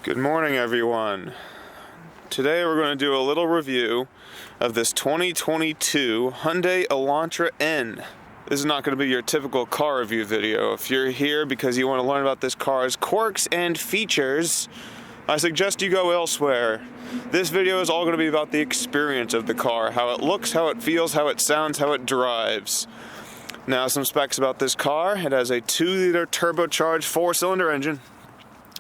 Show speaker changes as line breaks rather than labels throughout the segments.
Good morning, everyone. Today we're going to do a little review of this 2022 Hyundai Elantra N. This is not going to be your typical car review video. If you're here because you want to learn about this car's quirks and features, I suggest you go elsewhere. This video is all going to be about the experience of the car, how it looks, how it feels, how it sounds, how it drives. Now, some specs about this car. It has a 2-liter turbocharged 4-cylinder engine.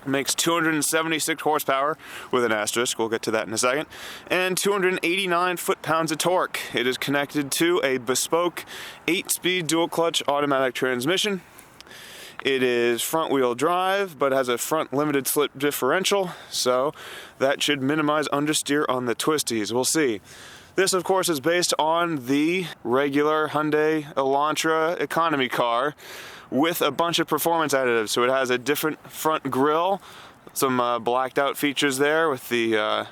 It makes 276 horsepower with an asterisk, we'll get to that in a second, and 289 foot-pounds of torque. It is connected to a bespoke 8-speed dual-clutch automatic transmission. It is front-wheel drive, but has a front limited slip differential, so that should minimize understeer on the twisties. We'll see. This, of course, is based on the regular Hyundai Elantra economy car with a bunch of performance additives. So it has a different front grille, some blacked out features there with the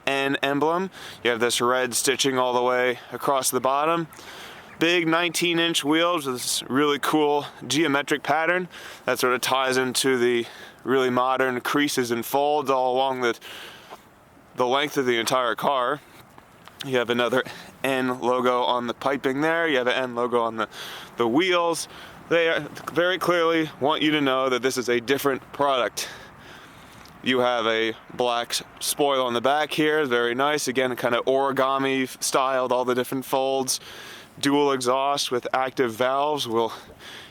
N emblem. You have this red stitching all the way across the bottom. Big 19-inch wheels with this really cool geometric pattern that sort of ties into the really modern creases and folds all along the length of the entire car. You have another N logo on the piping there. You have an N logo on the wheels. They very clearly want you to know that this is a different product. You have a black spoil on the back here, very nice. Again, kind of origami styled, all the different folds. Dual exhaust with active valves. We'll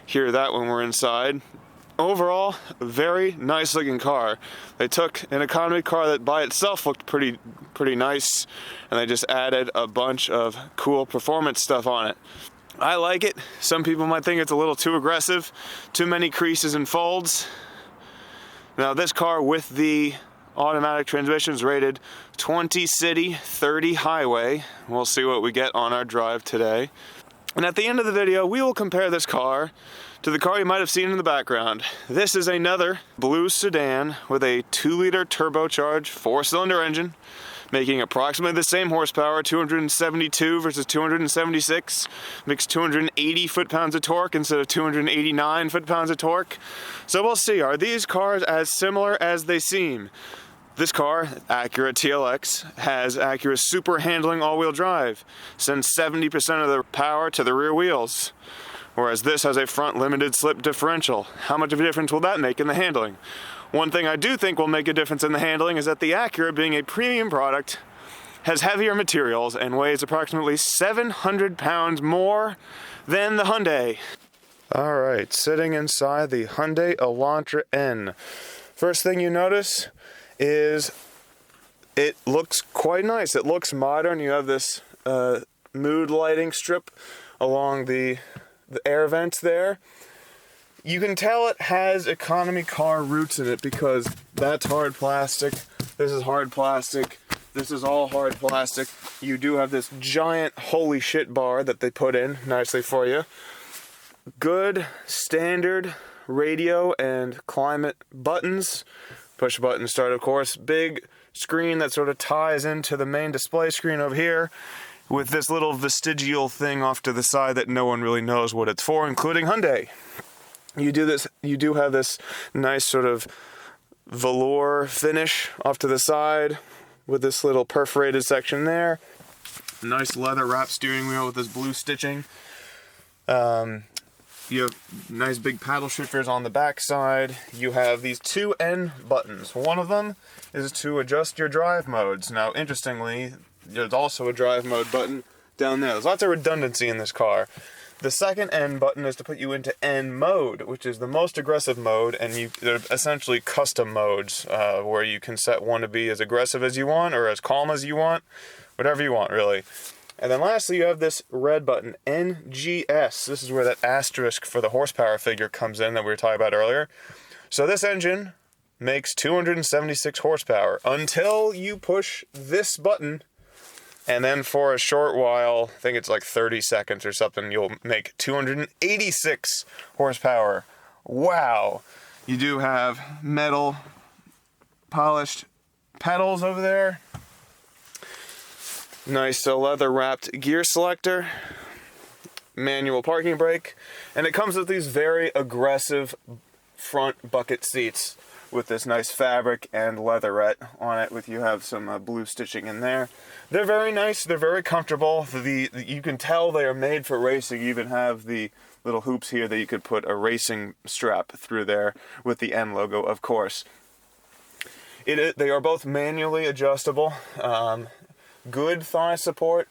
hear that when we're inside. Overall, a very nice looking car. They took an economy car that by itself looked pretty nice, and they just added a bunch of cool performance stuff on it. I like it. Some people might think it's a little too aggressive, too many creases and folds. Now this car with the automatic transmission is rated 20 city, 30 highway. We'll see what we get on our drive today. And at the end of the video, we will compare this car to the car you might have seen in the background. This is another blue sedan with a 2-liter turbocharged 4-cylinder engine, making approximately the same horsepower, 272 versus 276, makes 280 foot-pounds of torque instead of 289 foot-pounds of torque. So we'll see, are these cars as similar as they seem? This car, Acura TLX, has Acura's super handling all-wheel drive, sends 70% of the power to the rear wheels, whereas this has a front limited slip differential. How much of a difference will that make in the handling? One thing I do think will make a difference in the handling is that the Acura, being a premium product, has heavier materials and weighs approximately 700 pounds more than the Hyundai. Alright, sitting inside the Hyundai Elantra N. First thing you notice is it looks quite nice. It looks modern. You have this mood lighting strip along the air vents there. You can tell it has economy car roots in it because that's hard plastic, this is hard plastic, this is all hard plastic. You do have this giant holy shit bar that they put in nicely for you. Good standard radio and climate buttons. Push button start, of course. Big screen that sort of ties into the main display screen over here with this little vestigial thing off to the side that no one really knows what it's for, including Hyundai. You do have this nice sort of velour finish off to the side with this little perforated section there. Nice leather wrap steering wheel with this blue stitching. You have nice big paddle shifters on the back side. You have these 2 N buttons. One of them is to adjust your drive modes. Now, interestingly, there's also a drive mode button down there. There's lots of redundancy in this car. The second N button is to put you into N mode, which is the most aggressive mode, and they're essentially custom modes where you can set one to be as aggressive as you want or as calm as you want, whatever you want, really. And then lastly, you have this red button, NGS. This is where that asterisk for the horsepower figure comes in that we were talking about earlier. So this engine makes 276 horsepower until you push this button, and then for a short while, I think it's like 30 seconds or something, you'll make 286 horsepower. Wow. You do have metal polished pedals over there. Nice leather wrapped gear selector, manual parking brake, and it comes with these very aggressive front bucket seats with this nice fabric and leatherette on it. With you have some blue stitching in there. They're very nice. They're very comfortable. You can tell they are made for racing. You even have the little hoops here that you could put a racing strap through there with the N logo, of course. They are both manually adjustable. Good thigh support.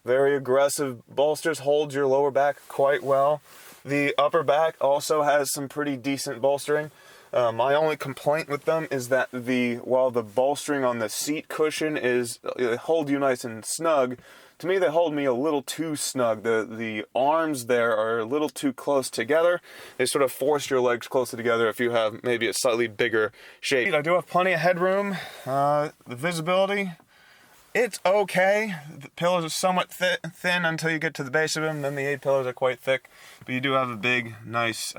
Very aggressive bolsters. Hold your lower back quite well. The upper back also has some pretty decent bolstering. My only complaint with them is that while the bolstering on the seat cushion they hold you nice and snug, to me they hold me a little too snug. The arms there are a little too close together. They sort of force your legs closer together if you have maybe a slightly bigger shape. I do have plenty of headroom. The visibility, it's okay. The pillars are somewhat thin until you get to the base of them. Then the 8 pillars are quite thick. But you do have a big, nice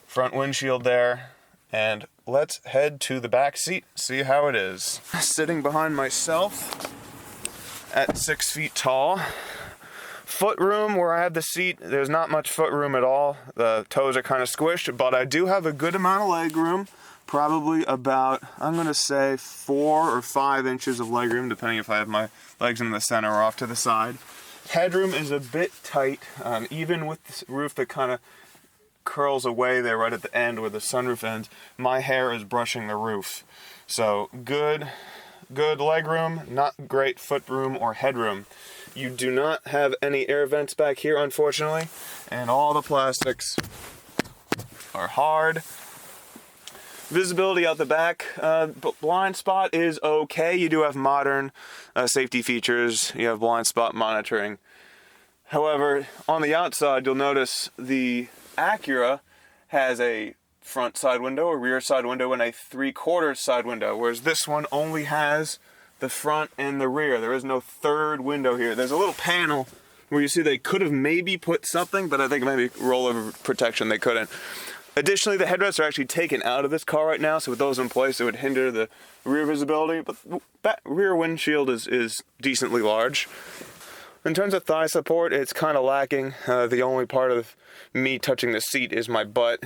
front windshield there. And let's head to the back seat, see how it is. Sitting behind myself at 6 feet tall. Foot room where I have the seat, there's not much foot room at all. The toes are kind of squished, but I do have a good amount of leg room. Probably about, I'm going to say 4 or 5 inches of leg room, depending if I have my legs in the center or off to the side. Headroom is a bit tight, even with this roof that kind of curls away there right at the end where the sunroof ends. My hair is brushing the roof. So good leg room, not great foot room or headroom. You do not have any air vents back here, unfortunately, and all the plastics are hard. Visibility out the back, blind spot is okay. You do have modern safety features. You have blind spot monitoring. However, on the outside, you'll notice the Acura has a front side window, a rear side window, and a 3/4 side window, whereas this one only has the front and the rear. There is no third window here. There's a little panel where you see they could have maybe put something, but I think maybe rollover protection they couldn't. Additionally, the headrests are actually taken out of this car right now, so with those in place, it would hinder the rear visibility, but that rear windshield is decently large. In terms of thigh support, it's kind of lacking. The only part of me touching the seat is my butt.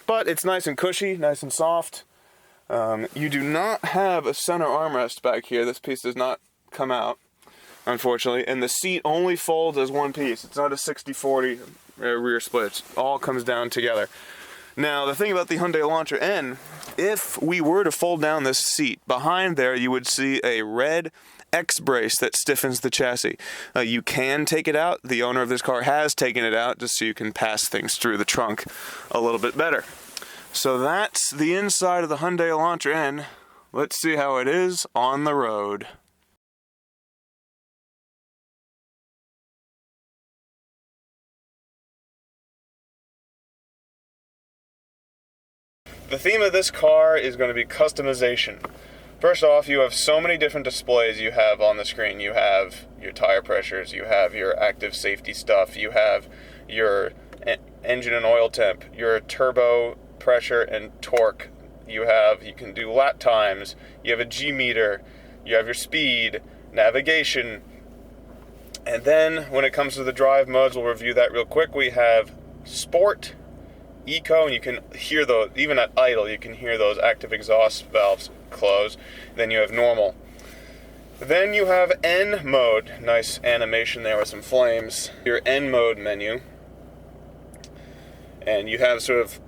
But it's nice and cushy, nice and soft. You do not have a center armrest back here. This piece does not come out, unfortunately. And the seat only folds as one piece. It's not a 60-40 rear split. It all comes down together. Now, the thing about the Hyundai Elantra N, if we were to fold down this seat, behind there you would see a red X-brace that stiffens the chassis. You can take it out. The owner of this car has taken it out just so you can pass things through the trunk a little bit better. So that's the inside of the Hyundai Elantra N. Let's see how it is on the road. The theme of this car is going to be customization. First off, you have so many different displays you have on the screen. You have your tire pressures, you have your active safety stuff, you have your engine and oil temp, your turbo pressure and torque. You can do lap times, you have a G meter, you have your speed, navigation. And then when it comes to the drive modes, we'll review that real quick. We have Sport, Eco, and you can hear those, even at idle, you can hear those active exhaust valves close. Then you have Normal. Then you have N mode. Nice animation there with some flames. Your N mode menu. And you have sort of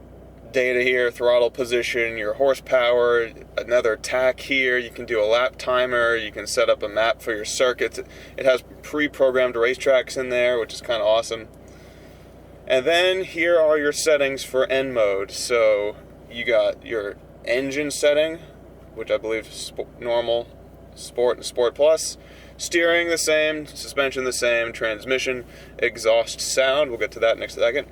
data here, throttle position, your horsepower, another tach here. You can do a lap timer. You can set up a map for your circuits. It has pre-programmed racetracks in there, which is kind of awesome. And then here are your settings for N mode. So you got your engine setting, which I believe is normal, sport, and sport plus. Steering the same, suspension the same, transmission, exhaust sound. We'll get to that next second.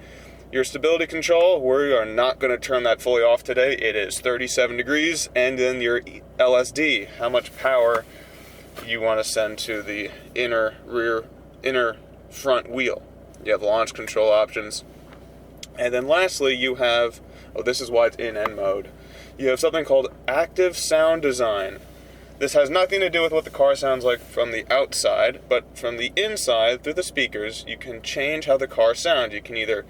Your stability control, we are not going to turn that fully off today. It is 37 degrees. And then your LSD, how much power you want to send to the inner front wheel. You have launch control options. And then lastly, you have, this is why it's in N mode. You have something called active sound design. This has nothing to do with what the car sounds like from the outside, but from the inside, through the speakers, you can change how the car sounds. You can either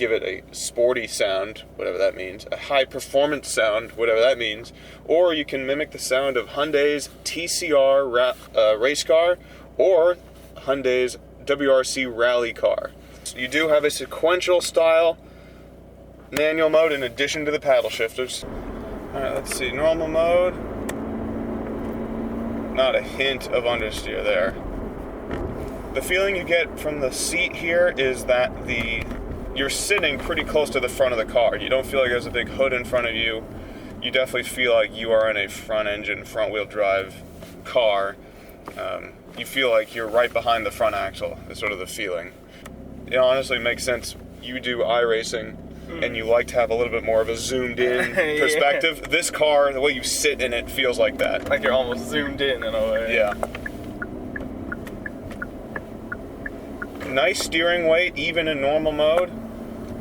give it a sporty sound, whatever that means, a high performance sound, whatever that means, or you can mimic the sound of Hyundai's TCR race car or Hyundai's WRC rally car. So you do have a sequential style manual mode in addition to the paddle shifters. Alright, let's see, normal mode. Not a hint of understeer there. The feeling you get from the seat here is that you're sitting pretty close to the front of the car. You don't feel like there's a big hood in front of you. You definitely feel like you are in a front-engine, front-wheel drive car. You feel like you're right behind the front axle, is sort of the feeling. It honestly makes sense. You do iRacing, and you like to have a little bit more of a zoomed-in perspective. This car, the way you sit in it, feels like that.
Like you're almost zoomed in a way.
Yeah. Nice steering weight, even in normal mode.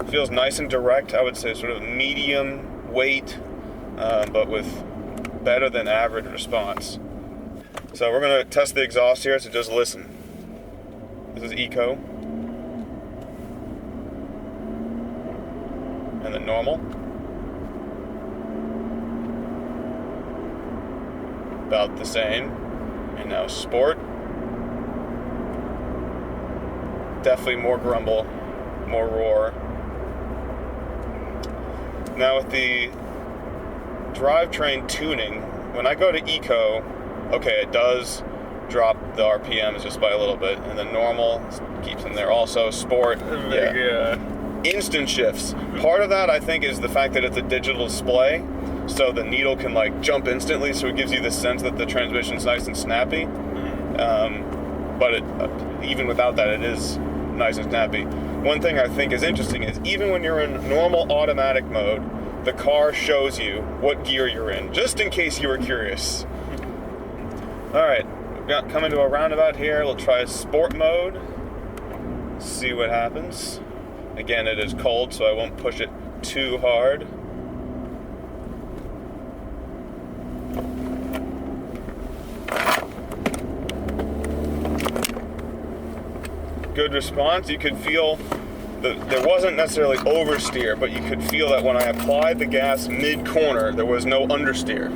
Feels nice and direct. I would say sort of medium weight, but with better than average response. So we're going to test the exhaust here, so just listen. This is Eco. And then normal. About the same. And now Sport. Definitely more grumble, more roar. Now with the drivetrain tuning, when I go to Eco, okay, it does drop the RPMs just by a little bit, and then normal keeps them there. Also, Sport, yeah. Instant shifts. Part of that, I think, is the fact that it's a digital display, so the needle can like jump instantly, so it gives you the sense that the transmission's nice and snappy. But even without that, it is nice and snappy. One thing I think is interesting is even when you're in normal automatic mode, the car shows you what gear you're in, just in case you were curious. Alright, we've got coming to a roundabout here. We'll try Sport mode. See what happens. Again, it is cold, so I won't push it too hard. Good response. You could feel that there wasn't necessarily oversteer, but you could feel that when I applied the gas mid-corner, there was no understeer.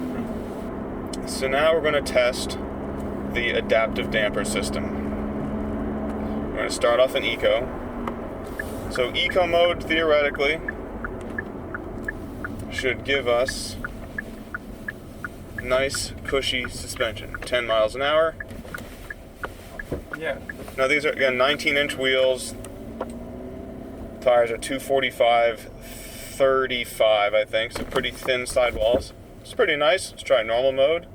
So now we're going to test the adaptive damper system. We're going to start off in Eco. So Eco mode, theoretically, should give us nice, cushy suspension. 10 miles an hour.
Yeah.
Now these are, again, 19-inch wheels. Tires are 245/35, I think, so pretty thin sidewalls. It's pretty nice. Let's try normal mode.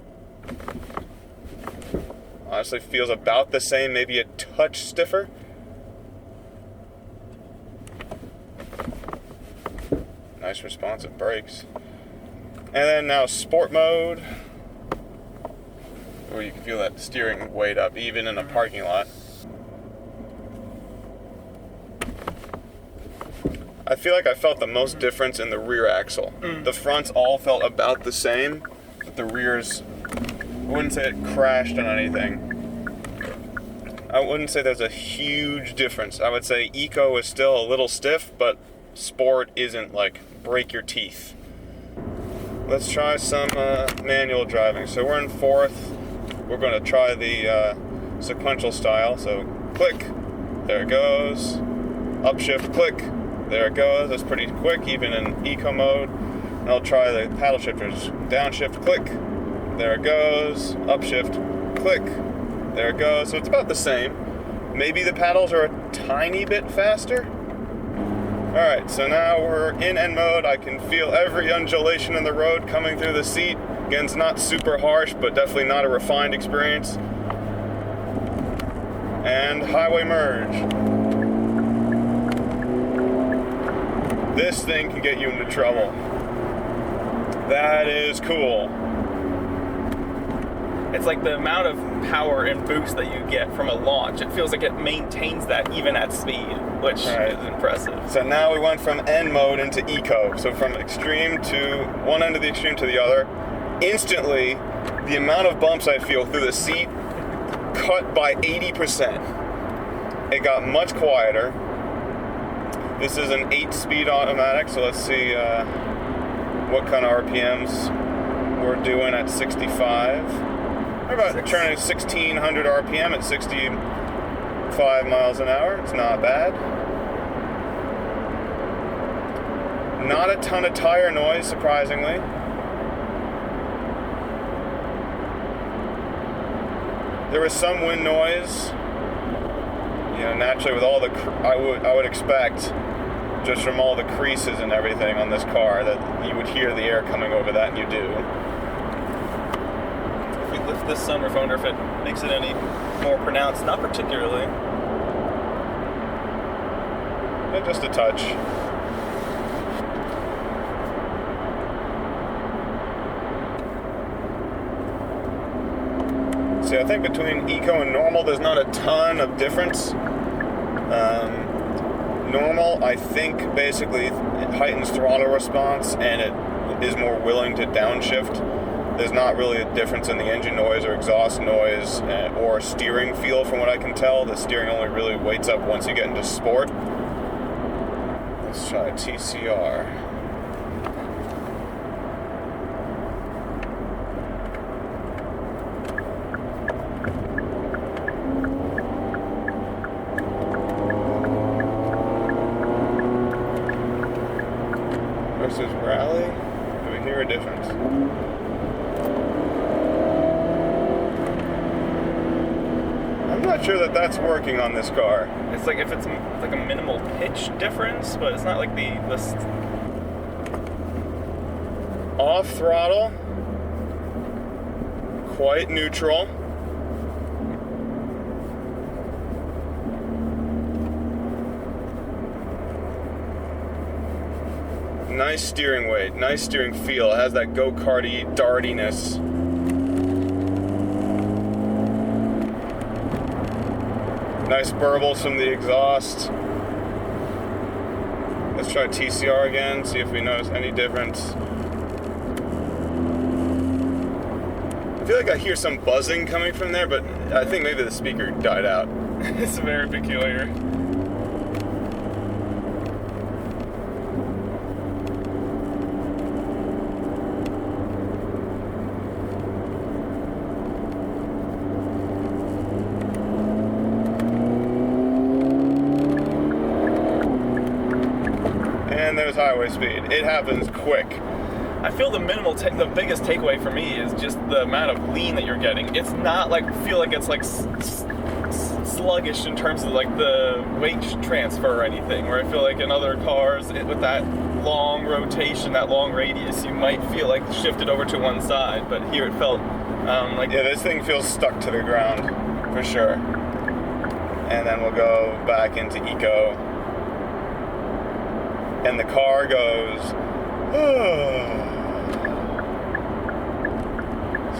Honestly, feels about the same, maybe a touch stiffer. Nice responsive brakes. And then now Sport mode, where you can feel that steering weight up, even in a parking lot. I feel like I felt the most difference in the rear axle. The fronts all felt about the same, but the rears, I wouldn't say it crashed on anything. I wouldn't say there's a huge difference. I would say Eco is still a little stiff, but Sport isn't like break your teeth. Let's try some manual driving. So we're in fourth. We're going to try the sequential style. So click, there it goes. Upshift, click, there it goes. That's pretty quick, even in Eco mode. And I'll try the paddle shifters. Downshift, click, there it goes. Upshift, click, there it goes. So it's about the same. Maybe the paddles are a tiny bit faster. Alright, so now we're in N mode. I can feel every undulation in the road coming through the seat. Again, it's not super harsh, but definitely not a refined experience. And highway merge. This thing can get you into trouble. That is cool.
It's like the amount of power and boost that you get from a launch. It feels like it maintains that even at speed, which is impressive.
So now we went from N mode into Eco. So from extreme to one end of the extreme to the other. Instantly, the amount of bumps I feel through the seat cut by 80%. It got much quieter. This is an 8-speed automatic, so let's see what kind of RPMs we're doing at 65. We're about turning 1,600 RPM at 65 miles an hour. It's not bad. Not a ton of tire noise, surprisingly. There was some wind noise. You know, naturally, with all the I would expect, just from all the creases and everything on this car, that you would hear the air coming over that, and you do.
If we lift this sunroof, I wonder if it makes it any more pronounced. Not particularly.
Yeah, just a touch. See, I think between Eco and Normal, there's not a ton of difference. Normal, I think, basically heightens throttle response, and it is more willing to downshift. There's not really a difference in the engine noise or exhaust noise or steering feel, from what I can tell. The steering only really weights up once you get into sport. Let's try TCR. Versus rally, do we hear a difference? I'm not sure that that's working on this car.
It's like if it's like a minimal pitch difference, but it's not like the
Off throttle, quite neutral. Nice steering weight, nice steering feel. It has that go-karty dartiness. Nice burbles from the exhaust. Let's try TCR again, see if we notice any difference. I feel like I hear some buzzing coming from there, but I think maybe the speaker died out.
It's very peculiar.
And there's highway speed. It happens quick.
I feel the the biggest takeaway for me is just the amount of lean that you're getting. It's not like, feel like it's like sluggish in terms of like the weight transfer or anything, where I feel like in other cars with that long rotation, that long radius, you might feel like shifted over to one side, but here it felt like...
Yeah, this thing feels stuck to the ground, for sure. And then we'll go back into Eco. And the car goes...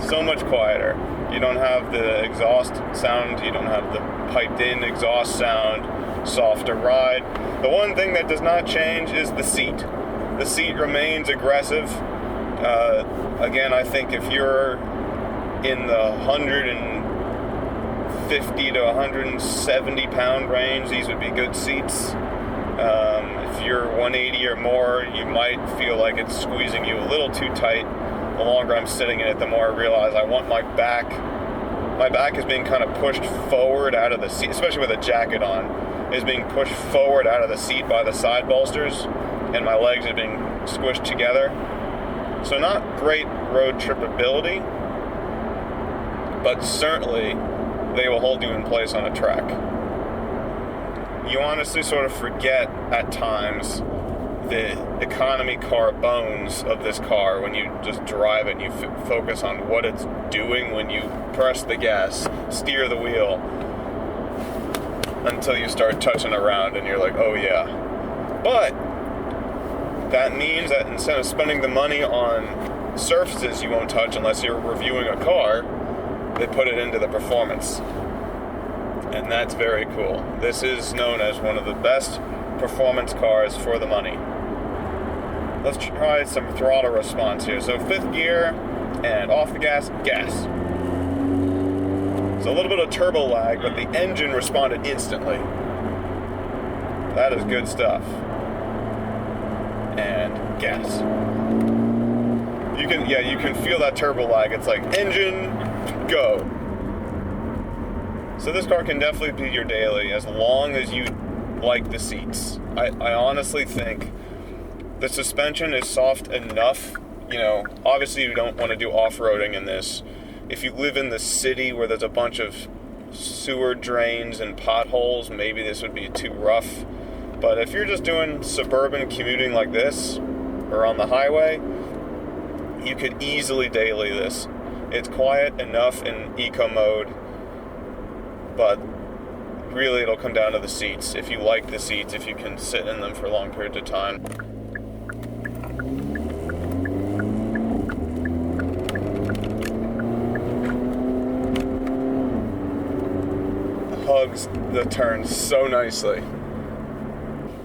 so much quieter. You don't have the exhaust sound, you don't have the piped in exhaust sound, softer ride. The one thing that does not change is the seat. The seat remains aggressive. Again, I think if you're in the 150 to 170 pound range, these would be good seats. If you're 180 or more, you might feel like it's squeezing you a little too tight. The longer I'm sitting in it, the more I realize I want my back is being kind of pushed forward out of the seat, especially with a jacket on, is being pushed forward out of the seat by the side bolsters, and my legs are being squished together. So not great road tripability, but certainly they will hold you in place on a track. You honestly sort of forget at times the economy car bones of this car when you just drive it and you focus on what it's doing when you press the gas, steer the wheel, until you start touching around and you're like, oh yeah. But that means that instead of spending the money on surfaces you won't touch unless you're reviewing a car, they put it into the performance. And that's very cool. This is known as one of the best performance cars for the money. Let's try some throttle response here. So 5th gear and off the gas, gas. It's a little bit of turbo lag, but the engine responded instantly. That is good stuff. and gas. You can feel that turbo lag. It's like engine, go. So this car can definitely be your daily as long as you like the seats. I honestly think the suspension is soft enough. You know, obviously you don't want to do off-roading in this. If you live in the city where there's a bunch of sewer drains and potholes, maybe this would be too rough. But if you're just doing suburban commuting like this, or on the highway, you could easily daily this. It's quiet enough in eco mode, but really it'll come down to the seats. If you like the seats, if you can sit in them for long periods of time. Hugs the turns so nicely.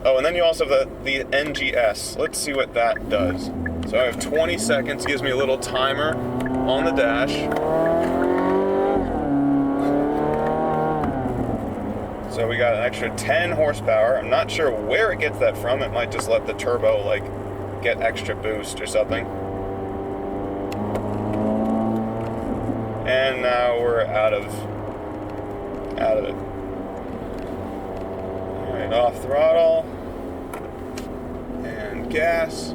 Oh, and then you also have the NGS. Let's see what that does. So I have 20 seconds, gives me a little timer on the dash. So we got an extra 10 horsepower. I'm not sure where it gets that from. It might just let the turbo like get extra boost or something. And now we're out of it. All right, off throttle and gas.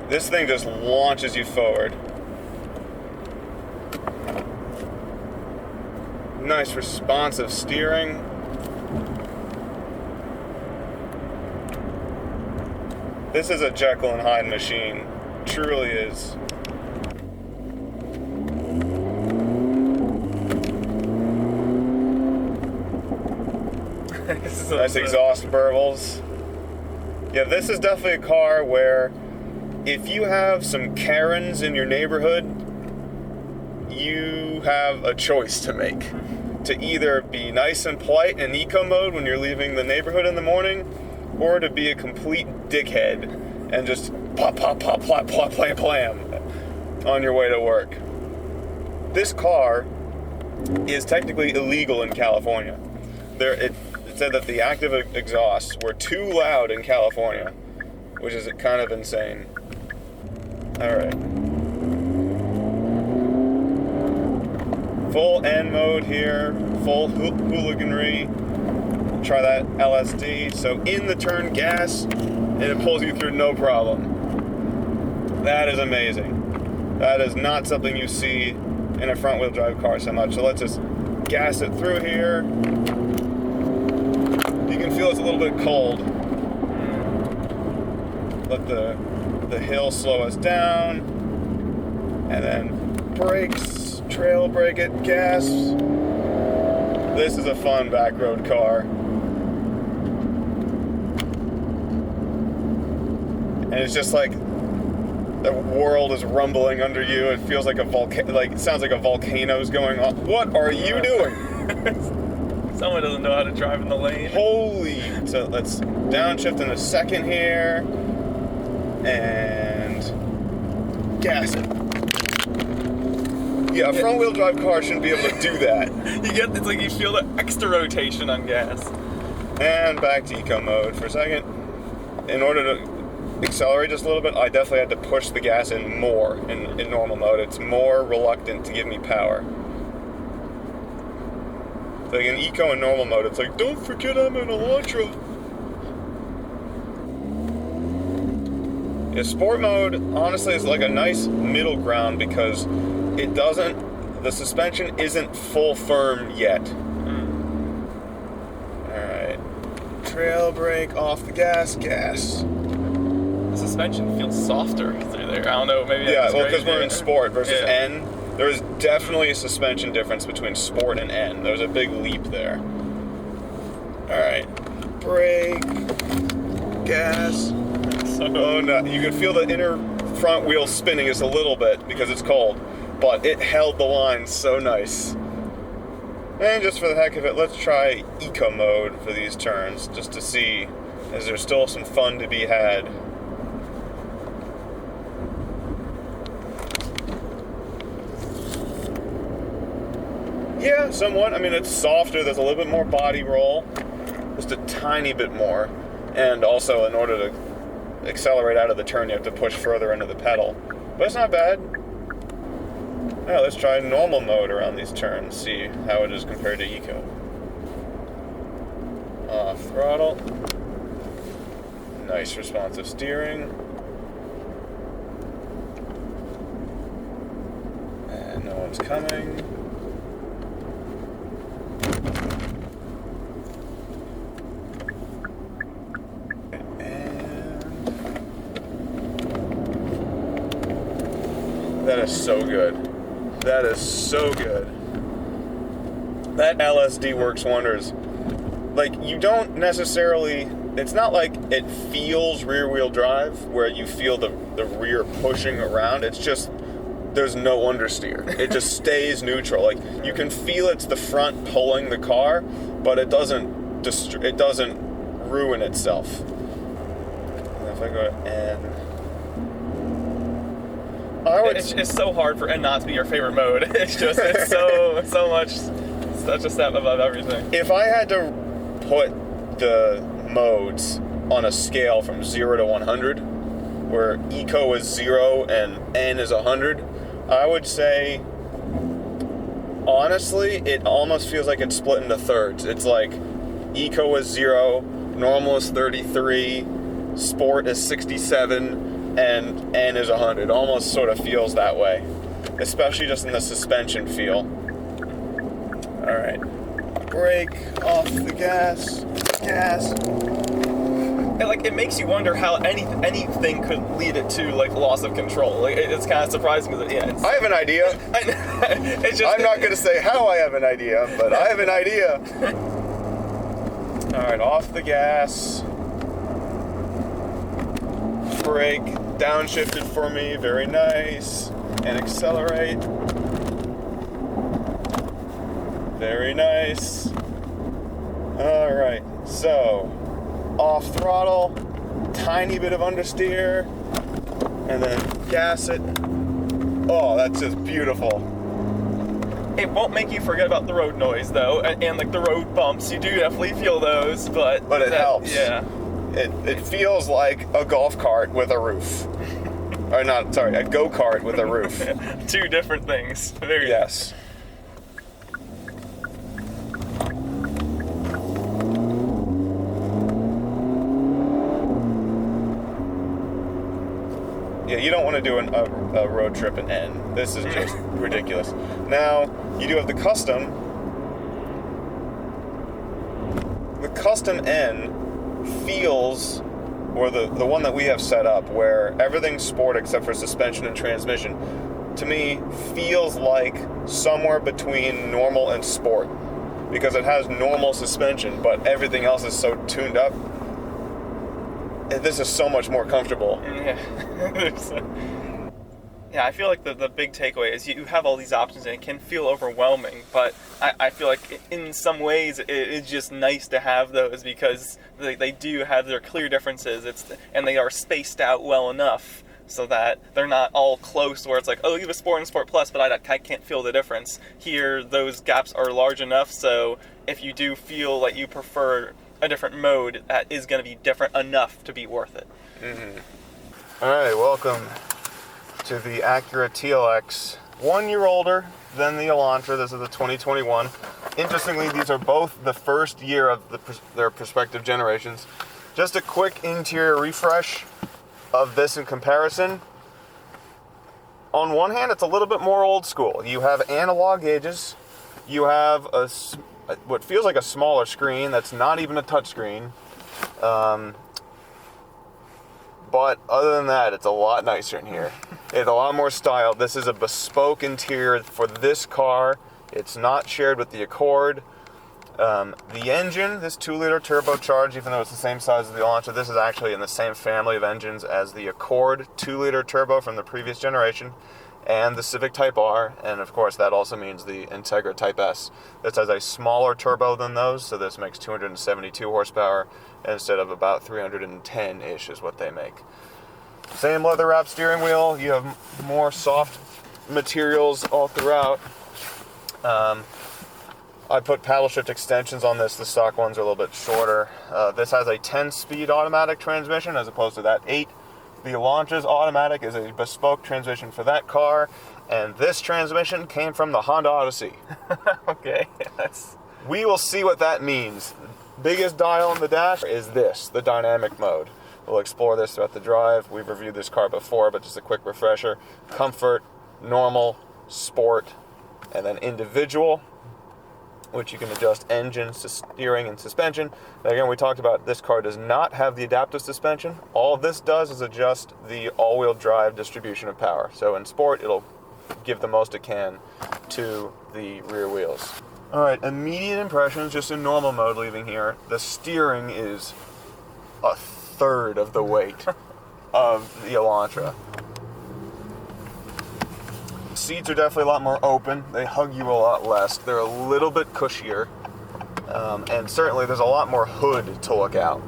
This thing just launches you forward. Nice responsive steering. This is a Jekyll and Hyde machine. Truly is. Nice exhaust burbles. Yeah, this is definitely a car where if you have some Karens in your neighborhood, you have a choice to make. To either be nice and polite in eco mode when you're leaving the neighborhood in the morning, or to be a complete dickhead and just pop, pop, pop, plop, plop, plam, plam on your way to work. This car is technically illegal in California. It said that the active exhausts were too loud in California, which is kind of insane. Alright. Full N mode here, full hooliganry. Try that LSD. So in the turn gas, and it pulls you through no problem. That is amazing. That is not something you see in a front wheel drive car so much. So let's just gas it through here. You can feel it's a little bit cold. Let the hill slow us down. And then brakes, trail brake it, gas. This is a fun back road car. And it's just like the world is rumbling under you. It feels like it sounds like a volcano's going on. What are you doing?
Someone doesn't know how to drive in the lane.
Holy! So let's downshift in a second here. And gas it. Yeah, a front wheel drive car shouldn't be able to do that.
It's like you feel the extra rotation on gas.
And back to eco mode for a second. In order to accelerate just a little bit, I definitely had to push the gas in more in normal mode. It's more reluctant to give me power. Like in eco and normal mode, it's like, don't forget I'm an Elantra. Yeah, sport mode, honestly, is like a nice middle ground because the suspension isn't full firm yet. Alright. Trail brake, off the gas.
The suspension feels softer through there. I don't know, maybe.
Yeah, well, because we're in sport versus N. There is definitely a suspension difference between sport and N. There's a big leap there. Alright. Brake. Gas. Oh no, you can feel the inner front wheel spinning just a little bit because it's cold. But it held the line so nice. And just for the heck of it, let's try eco mode for these turns, just to see, is there still some fun to be had? Yeah, somewhat. I mean, it's softer. There's a little bit more body roll. This just a tiny bit more. And also, in order to accelerate out of the turn, you have to push further into the pedal. But it's not bad. Now let's try normal mode around these turns, see how it is compared to eco. Off throttle. Nice responsive steering. And no one's coming. That is so good. That is so good. That LSD works wonders. Like, you don't necessarily, it's not like it feels rear-wheel drive where you feel the rear pushing around. It's just, there's no understeer. It just stays neutral. Like, you can feel it's the front pulling the car, but it doesn't ruin itself. And if I go to N,
it's so hard for N not to be your favorite mode. It's so much, such a step above everything.
If I had to put the modes on a scale from 0 to 100, where eco is 0 and N is 100, I would say, honestly, it almost feels like it's split into thirds. It's like eco is 0, normal is 33, sport is 67, and N is 100. Almost sort of feels that way, especially just in the suspension feel. All right, brake, off the gas.
And like, it makes you wonder how anything could lead it to like loss of control. Like, it's kind of surprising because
I have an idea. I'm not going to say how I have an idea, but I have an idea. All right, off the gas. Brake, downshifted for me, very nice. And accelerate. Very nice. All right, so off throttle, tiny bit of understeer, and then gas it. Oh, that's just beautiful.
It won't make you forget about the road noise though, and like the road bumps. You do definitely feel those, but
it helps.
Yeah.
It feels like a golf cart with a roof. Or not, sorry, a go-kart with a roof.
Two different things.
Yes. Yeah, you don't want to do a road trip in N. This is just ridiculous. Now, you do have the custom. The custom N feels, or the one that we have set up, where everything's sport except for suspension and transmission, to me feels like somewhere between normal and sport, because it has normal suspension, but everything else is so tuned up. This is so much more comfortable.
Yeah, I feel like the big takeaway is you have all these options and it can feel overwhelming, but I feel like in some ways it is just nice to have those because they do have their clear differences, and they are spaced out well enough so that they're not all close where it's like, oh, you have a Sport and Sport Plus, but I can't feel the difference. Here, those gaps are large enough, so if you do feel like you prefer a different mode, that is going to be different enough to be worth it.
Mm-hmm. All right, welcome to the Acura TLX. 1 year older than the Elantra. This is the 2021. Interestingly, these are both the first year of their respective generations. Just a quick interior refresh of this in comparison. On one hand, it's a little bit more old school. You have analog gauges. You have what feels like a smaller screen that's not even a touchscreen. But other than that, it's a lot nicer in here. It's a lot more styled. This is a bespoke interior for this car. It's not shared with the Accord. The engine, this 2-liter turbocharged, even though it's the same size as the Elantra, this is actually in the same family of engines as the Accord 2-liter turbo from the previous generation, and the Civic Type R, and of course that also means the Integra Type S. This has a smaller turbo than those, so this makes 272 horsepower instead of about 310-ish is what they make. Same leather-wrapped steering wheel. You have more soft materials all throughout. I put paddle shift extensions on this. The stock ones are a little bit shorter. This has a 10-speed automatic transmission as opposed to that 8. The Elantra's automatic is a bespoke transmission for that car, and this transmission came from the Honda Odyssey.
Okay, yes.
We will see what that means. Biggest dial on the dash is this, the dynamic mode. We'll explore this throughout the drive. We've reviewed this car before, but just a quick refresher. Comfort, normal, sport, and then individual, which you can adjust engine, steering, and suspension. Now again, we talked about this car does not have the adaptive suspension. All this does is adjust the all-wheel drive distribution of power. So in sport, it'll give the most it can to the rear wheels. All right, immediate impressions, just in normal mode leaving here. The steering is a third of the weight of the Elantra. Seats are definitely a lot more open. They hug you a lot less. They're a little bit cushier. And certainly there's a lot more hood to look out.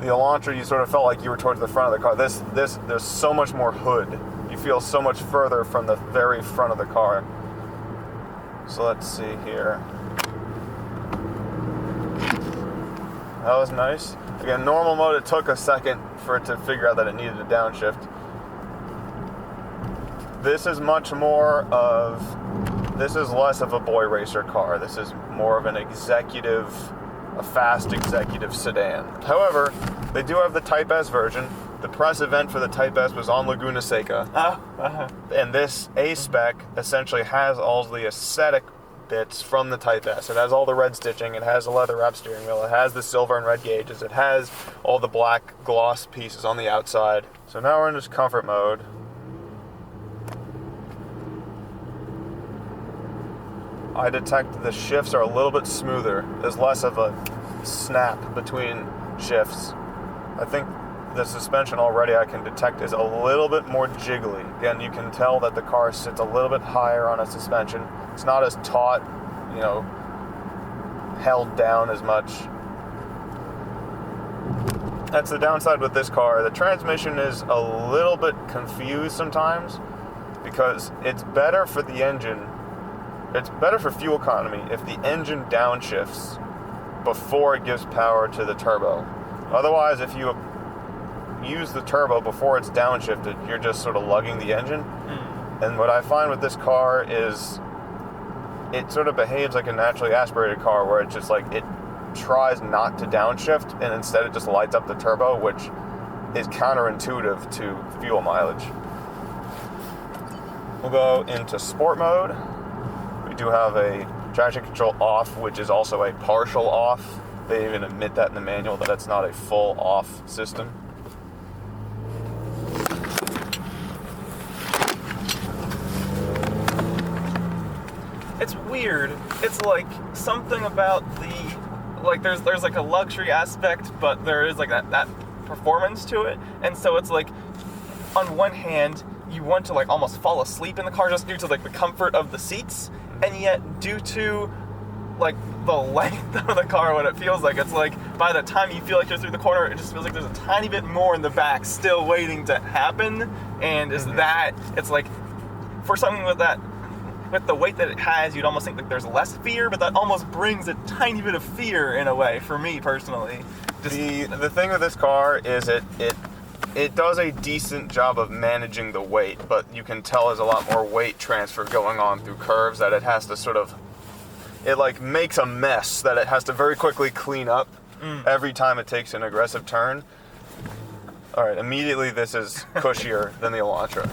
The Elantra, you sort of felt like you were towards the front of the car. There's so much more hood. You feel so much further from the very front of the car. So let's see here. That was nice. Again, normal mode, it took a second for it to figure out that it needed a downshift. This is less of a boy racer car. This is more of a fast executive sedan. However, they do have the Type S version. The press event for the Type S was on Laguna Seca. And this A-Spec essentially has all the aesthetic bits from the Type S. It has all the red stitching, it has a leather wrap steering wheel, it has the silver and red gauges, it has all the black gloss pieces on the outside. So now we're in this comfort mode. I detect the shifts are a little bit smoother. There's less of a snap between shifts. I think the suspension already I can detect is a little bit more jiggly. Again, you can tell that the car sits a little bit higher on a suspension. It's not as taut, held down as much. That's the downside with this car. The transmission is a little bit confused sometimes because it's better for the engine. It's better for fuel economy if the engine downshifts before it gives power to the turbo. Otherwise, if you use the turbo before it's downshifted, you're just sort of lugging the engine. And what I find with this car is it sort of behaves like a naturally aspirated car where it's just like it tries not to downshift and instead it just lights up the turbo, which is counterintuitive to fuel mileage. We'll go into sport mode. We do have a traction control off, which is also a partial off. They even admit that in the manual, that it's not a full off system.
It's weird. It's like something about there's like a luxury aspect, but there is like that performance to it. And so it's like, on one hand, you want to like almost fall asleep in the car just due to like the comfort of the seats, and yet due to like the length of the car, what it feels like, it's like by the time you feel like you're through the corner, it just feels like there's a tiny bit more in the back still waiting to happen. And it's like, for something with the weight that it has, you'd almost think that there's less fear, but that almost brings a tiny bit of fear in a way, for me personally.
The thing with this car is it does a decent job of managing the weight, but you can tell there's a lot more weight transfer going on through curves that it has to sort of, it like makes a mess that it has to very quickly clean up every time it takes an aggressive turn. All right, immediately this is cushier than the Elantra.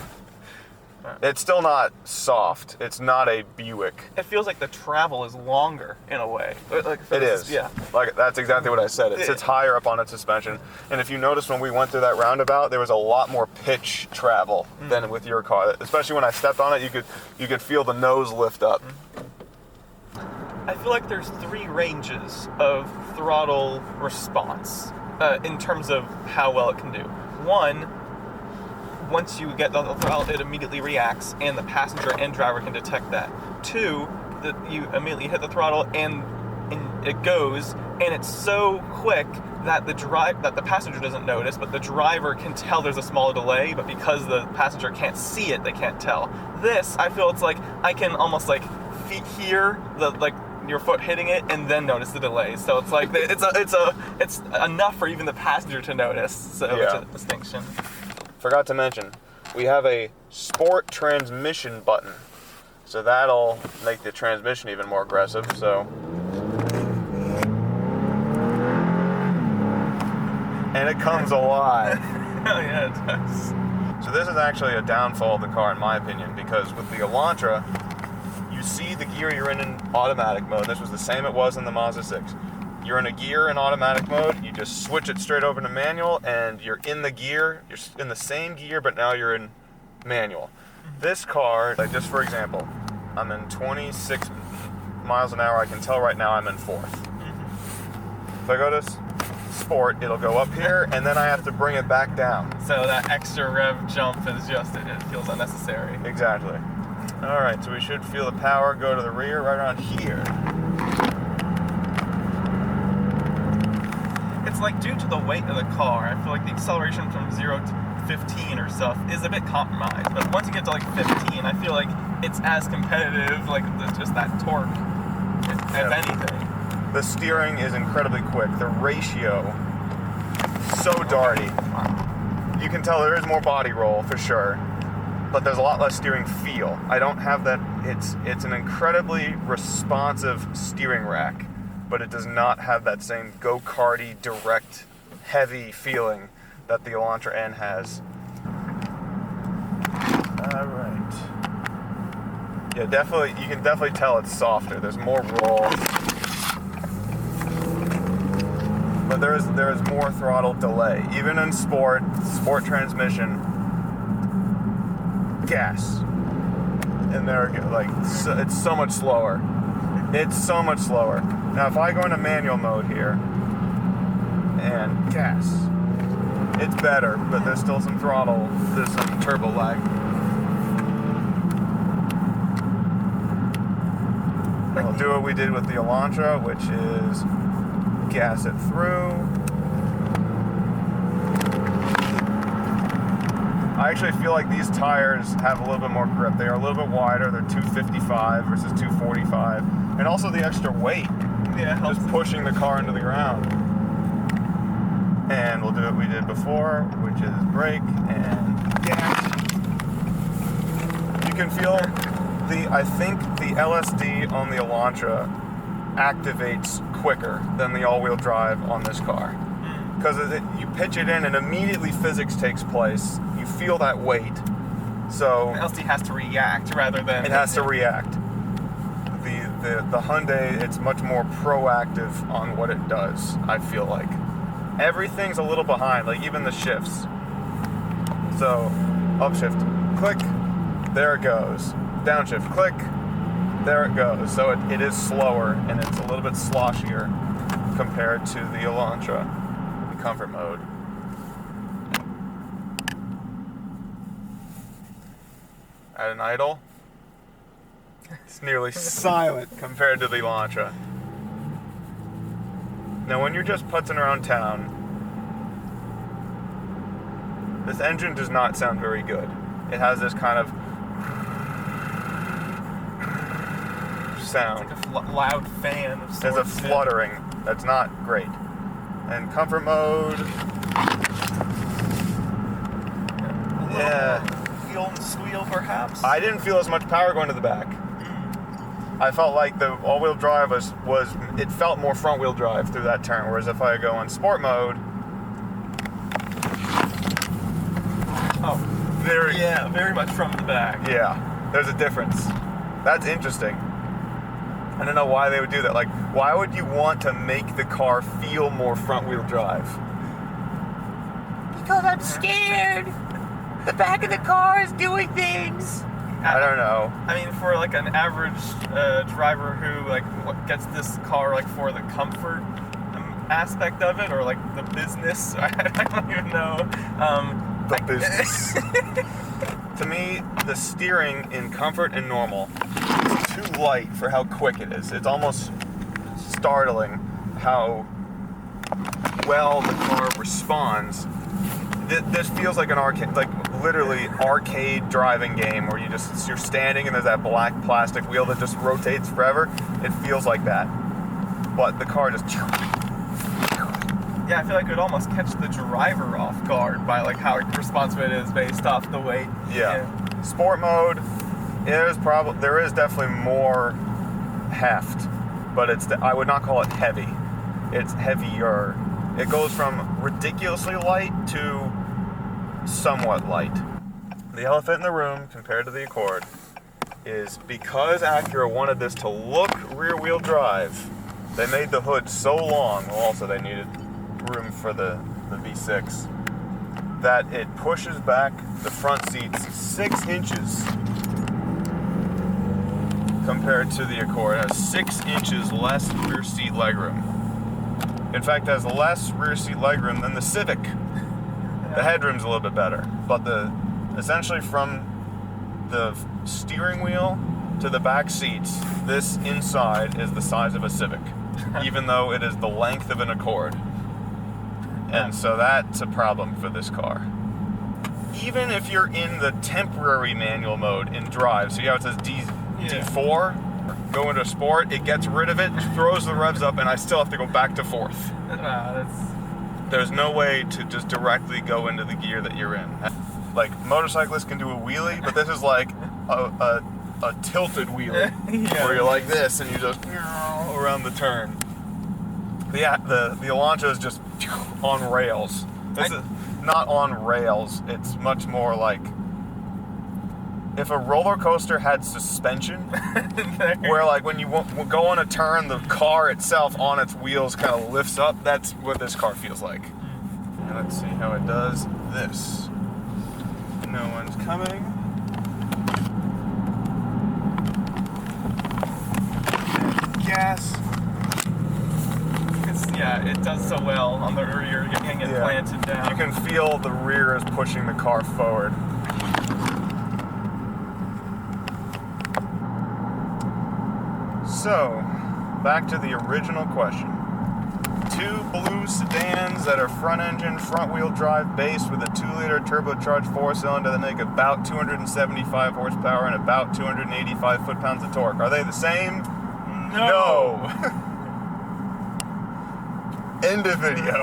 It's still not soft. It's not a Buick.
It feels like the travel is longer in a way. Like
it is.
Yeah.
Like that's exactly what I said. It sits higher up on its suspension. And if you notice when we went through that roundabout, there was a lot more pitch travel than with your car. Especially when I stepped on it, you could feel the nose lift up.
I feel like there's 3 ranges of throttle response in terms of how well it can do. 1, once you get the throttle, it immediately reacts, and the passenger and driver can detect that. 2, that you immediately hit the throttle and it goes, and it's so quick that the passenger doesn't notice, but the driver can tell there's a small delay, but because the passenger can't see it, they can't tell. This, I feel it's like I can almost like hear the like your foot hitting it and then notice the delay. So it's like it's enough for even the passenger to notice. So it's a distinction.
Forgot to mention, we have a sport transmission button, so that'll make the transmission even more aggressive. So, and it comes alive.
Hell yeah, it does.
So this is actually a downfall of the car, in my opinion, because with the Elantra, you see the gear you're in automatic mode. This was the same it was in the Mazda 6. You're in a gear in automatic mode, you just switch it straight over to manual, and you're in the gear, you're in the same gear, but now you're in manual. This car, like just for example, I'm in 26 miles an hour. I can tell right now I'm in fourth. If I go to sport, it'll go up here, and then I have to bring it back down.
So that extra rev jump is just, it feels unnecessary.
Exactly. All right, so we should feel the power go to the rear right around here.
It's like due to the weight of the car, I feel like the acceleration from 0 to 15 or stuff is a bit compromised. But once you get to like 15, I feel like it's as competitive, like just that torque, as anything.
The steering is incredibly quick. The ratio, so darty. You can tell there is more body roll for sure, but there's a lot less steering feel. I don't have that. It's an incredibly responsive steering rack, but it does not have that same go-karty, direct, heavy feeling that the Elantra N has. All right. Yeah, definitely. You can definitely tell it's softer. There's more roll. But there is more throttle delay. Even in sport transmission, gas. And it's so much slower. It's so much slower. Now if I go into manual mode here and gas, it's better, but there's still some throttle, there's some turbo lag. I'll do what we did with the Elantra, which is gas it through. I actually feel like these tires have a little bit more grip. They are a little bit wider. They're 255 versus 245. And also the extra weight.
Yeah,
just pushing the car into the ground. And we'll do what we did before, which is brake and gas. You can feel I think the LSD on the Elantra activates quicker than the all-wheel drive on this car, because you pitch it in and immediately physics takes place. You feel that weight, so
the LSD has to react rather than
it has to react. The Hyundai, it's much more proactive on what it does. I feel like everything's a little behind, like even the shifts. So upshift, click, there it goes. Downshift, click, there it goes. So it is slower and it's a little bit sloshier compared to the Elantra in comfort mode. At an idle, it's nearly silent compared to the Elantra. Now when you're just putzing around town, this engine does not sound very good. It has this kind of sound.
It's like a loud fan of sorts.
There's a fluttering that's not great. And comfort mode, yeah.
Feel and squeal perhaps?
I didn't feel as much power going to the back. I felt like the all-wheel drive it felt more front-wheel drive through that turn, whereas if I go on sport mode,
very much from the back.
Yeah, there's a difference. That's interesting. I don't know why they would do that. Like, why would you want to make the car feel more front-wheel drive?
Because I'm scared. The back of the car is doing things.
I don't know.
I mean, for like an average driver who like gets this car like for the comfort aspect of it, or like the business, I don't even know.
The business. To me, the steering in comfort and normal is too light for how quick it is. It's almost startling how well the car responds This feels like an arcade, like literally arcade driving game where you're standing and there's that black plastic wheel that just rotates forever. It feels like that, but the car just.
Yeah, I feel like it would almost catch the driver off guard by like how responsive it is based off the weight.
Yeah. Sport mode, there is definitely more heft, but I would not call it heavy. It's heavier. It goes from ridiculously light to somewhat light. The elephant in the room compared to the Accord is because Acura wanted this to look rear-wheel drive, they made the hood so long, well, also they needed room for the V6, that it pushes back the front seats 6 inches compared to the Accord. It has 6 inches less rear seat legroom. In fact, it has less rear seat legroom than the Civic. The headroom's a little bit better, but essentially from the steering wheel to the back seats, this inside is the size of a Civic, even though it is the length of an Accord. And so that's a problem for this car. Even if you're in the temporary manual mode in drive, so it says D4, go into sport, it gets rid of it, throws the revs up, and I still have to go back to fourth. There's no way to just directly go into the gear that you're in. Like, motorcyclists can do a wheelie, but this is like a tilted wheelie, where you're like this, and you just around the turn. The Elantra is just on rails. This is not on rails. It's much more like if a roller coaster had suspension, where like when you go on a turn, the car itself on its wheels kind of lifts up. That's what this car feels like. And let's see how it does this. No one's coming. Gas.
Yeah, it does so well on the rear, getting it planted down.
You can feel the rear is pushing the car forward. So, back to the original question. 2 blue sedans that are front-engine, front-wheel drive base with a 2-liter turbocharged 4-cylinder that make about 275 horsepower and about 285 foot-pounds of torque. Are they the same? No. End of video.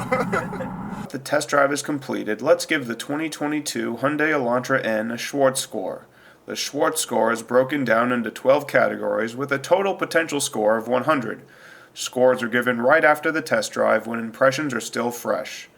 The test drive is completed. Let's give the 2022 Hyundai Elantra N a Schwartz Score. The Schwartz Score is broken down into 12 categories with a total potential score of 100. Scores are given right after the test drive when impressions are still fresh.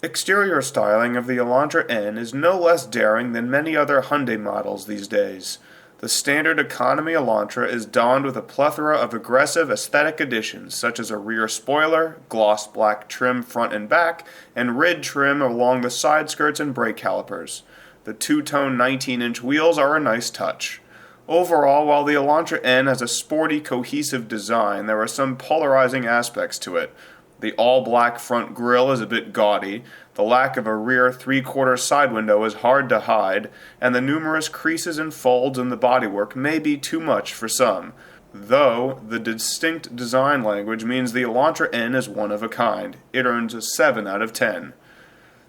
Exterior styling of the Elantra N is no less daring than many other Hyundai models these days. The standard economy Elantra is donned with a plethora of aggressive aesthetic additions such as a rear spoiler, gloss black trim front and back, and rid trim along the side skirts and brake calipers. The two-tone 19-inch wheels are a nice touch. Overall, while the Elantra N has a sporty, cohesive design, there are some polarizing aspects to it. The all-black front grille is a bit gaudy, the lack of a rear three-quarter side window is hard to hide, and the numerous creases and folds in the bodywork may be too much for some. Though, the distinct design language means the Elantra N is one of a kind. It earns a 7 out of 10.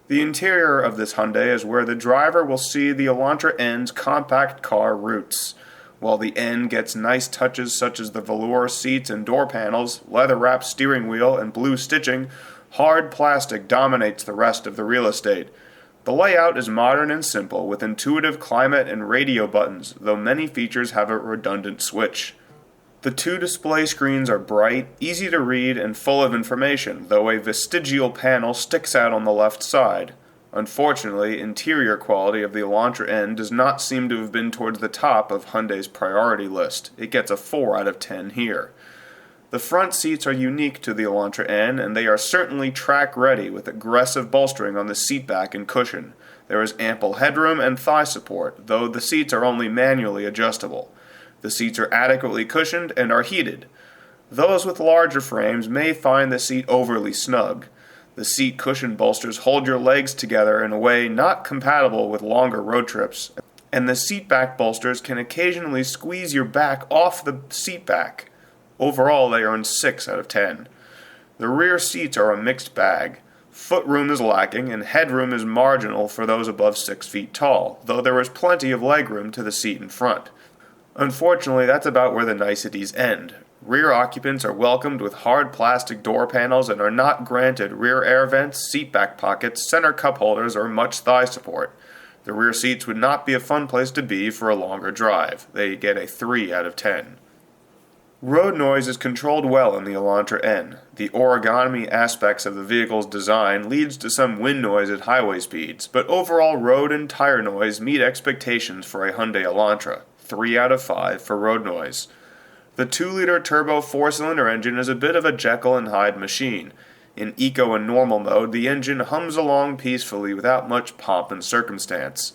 The interior of this Hyundai is where the driver will see the Elantra N's compact car roots. While the N gets nice touches such as the velour seats and door panels, leather-wrapped steering wheel, and blue stitching, hard plastic dominates the rest of the real estate. The layout is modern and simple, with intuitive climate and radio buttons, though many features have a redundant switch. The 2 display screens are bright, easy to read, and full of information, though a vestigial panel sticks out on the left side. Unfortunately, interior quality of the Elantra N does not seem to have been towards the top of Hyundai's priority list. It gets a 4 out of 10 here. The front seats are unique to the Elantra N, and they are certainly track-ready with aggressive bolstering on the seat back and cushion. There is ample headroom and thigh support, though the seats are only manually adjustable. The seats are adequately cushioned and are heated. Those with larger frames may find the seat overly snug. The seat cushion bolsters hold your legs together in a way not compatible with longer road trips, and the seat back bolsters can occasionally squeeze your back off the seat back. Overall, they earn 6 out of 10. The rear seats are a mixed bag. Footroom is lacking, and headroom is marginal for those above 6 feet tall, though there is plenty of legroom to the seat in front. Unfortunately, that's about where the niceties end. Rear occupants are welcomed with hard plastic door panels and are not granted rear air vents, seatback pockets, center cup holders, or much thigh support. The rear seats would not be a fun place to be for a longer drive. They get a 3 out of 10. Road noise is controlled well in the Elantra N. The origami aspects of the vehicle's design leads to some wind noise at highway speeds, but overall road and tire noise meet expectations for a Hyundai Elantra. 3 out of 5 for road noise. The 2-liter turbo 4-cylinder engine is a bit of a Jekyll and Hyde machine. In eco and normal mode, the engine hums along peacefully without much pomp and circumstance.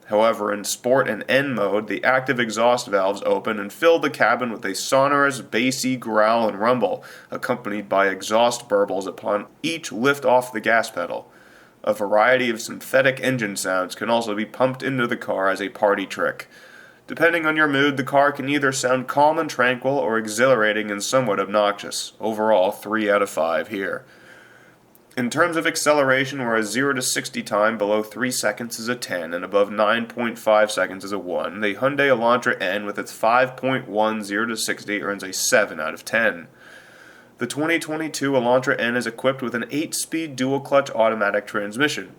However, in sport and N mode, the active exhaust valves open and fill the cabin with a sonorous, bassy growl and rumble, accompanied by exhaust burbles upon each lift off the gas pedal. A variety of synthetic engine sounds can also be pumped into the car as a party trick. Depending on your mood, the car can either sound calm and tranquil or exhilarating and somewhat obnoxious. Overall, 3 out of 5 here. In terms of acceleration, where a 0 to 60 time below 3 seconds is a 10 and above 9.5 seconds is a 1, the Hyundai Elantra N with its 5.1 0 to 60 earns a 7 out of 10. The 2022 Elantra N is equipped with an 8-speed dual-clutch automatic transmission.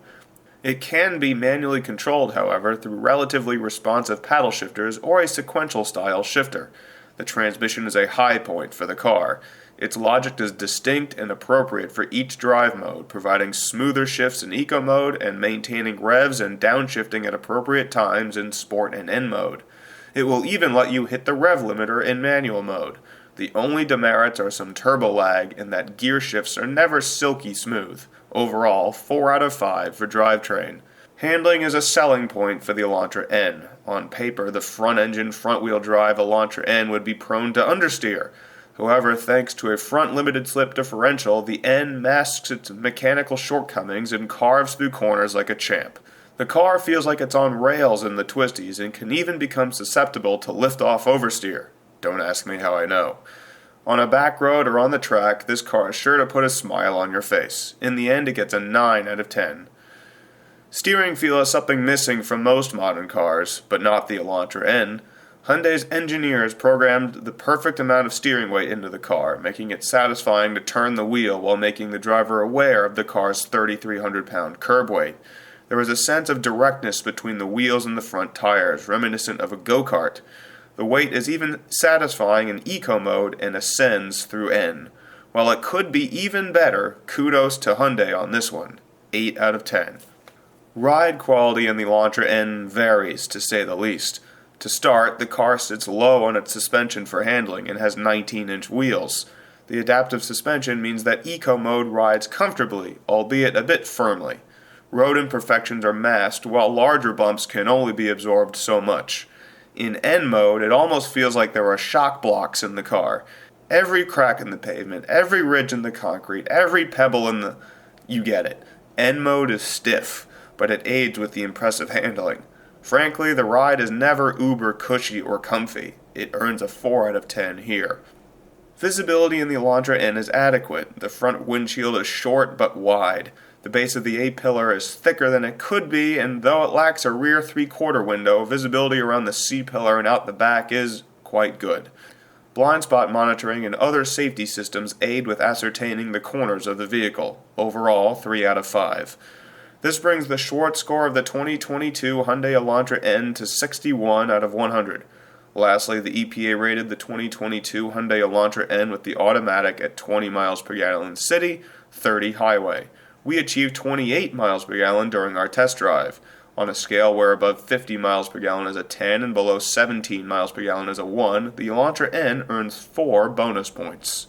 It can be manually controlled, however, through relatively responsive paddle shifters or a sequential-style shifter. The transmission is a high point for the car. Its logic is distinct and appropriate for each drive mode, providing smoother shifts in eco mode and maintaining revs and downshifting at appropriate times in sport and N mode. It will even let you hit the rev limiter in manual mode. The only demerits are some turbo lag and that gear shifts are never silky smooth. Overall, 4 out of 5 for Drivetrain. Handling is a selling point for the Elantra N. On paper, the front-engine, front-wheel drive Elantra N would be prone to understeer. However, thanks to a front limited slip differential, the N masks its mechanical shortcomings and carves through corners like a champ. The car feels like it's on rails in the Twisties and can even become susceptible to lift-off oversteer. Don't ask me how I know. On a back road or on the track, this car is sure to put a smile on your face. In the end, it gets a 9 out of 10. Steering feel is something missing from most modern cars, but not the Elantra N. Hyundai's engineers programmed the perfect amount of steering weight into the car, making it satisfying to turn the wheel while making the driver aware of the car's 3,300-pound curb weight. There is a sense of directness between the wheels and the front tires, reminiscent of a go-kart. The weight is even satisfying in eco mode and ascends through N. While it could be even better, kudos to Hyundai on this one. 8 out of 10. Ride quality in the Elantra N varies, to say the least. To start, the car sits low on its suspension for handling and has 19-inch wheels. The adaptive suspension means that eco mode rides comfortably, albeit a bit firmly. Road imperfections are masked, while larger bumps can only be absorbed so much. In N mode, it almost feels like there are shock blocks in the car. Every crack in the pavement, every ridge in the concrete, every pebble in the... You get it. N mode is stiff, but it aids with the impressive handling. Frankly, the ride is never uber cushy or comfy. It earns a 4 out of 10 here. Visibility in the Elantra N is adequate. The front windshield is short but wide. The base of the A-pillar is thicker than it could be, and though it lacks a rear 3/4 window, visibility around the C-pillar and out the back is quite good. Blind spot monitoring and other safety systems aid with ascertaining the corners of the vehicle. Overall, 3 out of 5. This brings the Schwartz Score of the 2022 Hyundai Elantra N to 61 out of 100. Lastly, the EPA rated the 2022 Hyundai Elantra N with the automatic at 20 miles per gallon city, 30 highway. We achieved 28 miles per gallon during our test drive. On a scale where above 50 miles per gallon is a 10 and below 17 miles per gallon is a 1, the Elantra N earns 4 bonus points.